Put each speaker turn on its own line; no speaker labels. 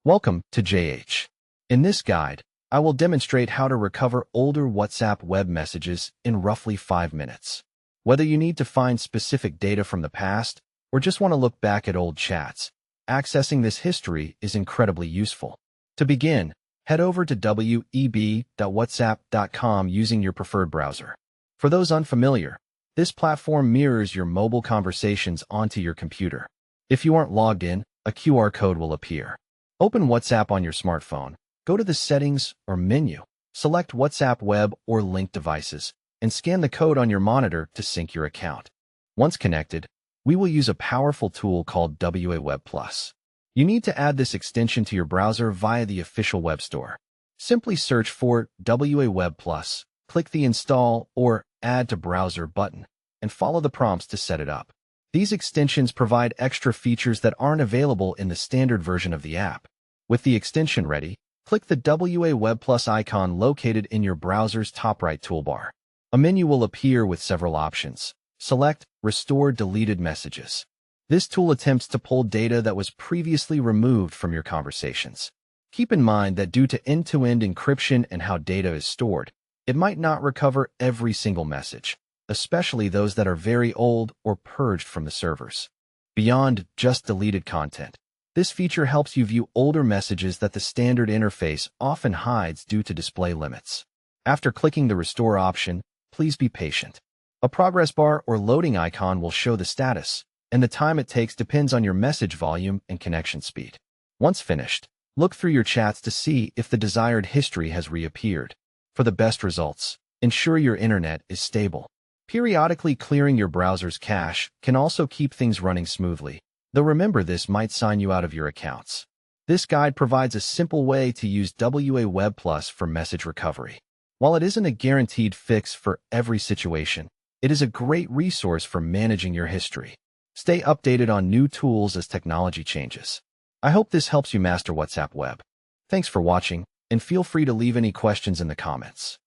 Welcome to JH. In this guide, I will demonstrate how to recover older WhatsApp web messages in roughly 5 minutes. Whether you need to find specific data from the past or just want to look back at old chats, accessing this history is incredibly useful. To begin, head over to web.whatsapp.com using your preferred browser. For those unfamiliar, this platform mirrors your mobile conversations onto your computer. If you aren't logged in, a QR code will appear. Open WhatsApp on your smartphone, go to the Settings or menu, select WhatsApp Web or Linked Devices, and scan the code on your monitor to sync your account. Once connected, we will use a powerful tool called WA Web Plus. You need to add this extension to your browser via the official web store. Simply search for WA Web Plus, click the Install or Add to Browser button, and follow the prompts to set it up. These extensions provide extra features that aren't available in the standard version of the app. With the extension ready, click the WA Web Plus icon located in your browser's top right toolbar. A menu will appear with several options. Select Restore Deleted Messages. This tool attempts to pull data that was previously removed from your conversations. Keep in mind that due to end-to-end encryption and how data is stored, it might not recover every single message, especially those that are very old or purged from the servers. Beyond just deleted content, this feature helps you view older messages that the standard interface often hides due to display limits. After clicking the Restore option, please be patient. A progress bar or loading icon will show the status, and the time it takes depends on your message volume and connection speed. Once finished, look through your chats to see if the desired history has reappeared. For the best results, ensure your internet is stable. Periodically clearing your browser's cache can also keep things running smoothly, though remember this might sign you out of your accounts. This guide provides a simple way to use WA Web Plus for message recovery. While it isn't a guaranteed fix for every situation, it is a great resource for managing your history. Stay updated on new tools as technology changes. I hope this helps you master WhatsApp Web. Thanks for watching, and feel free to leave any questions in the comments.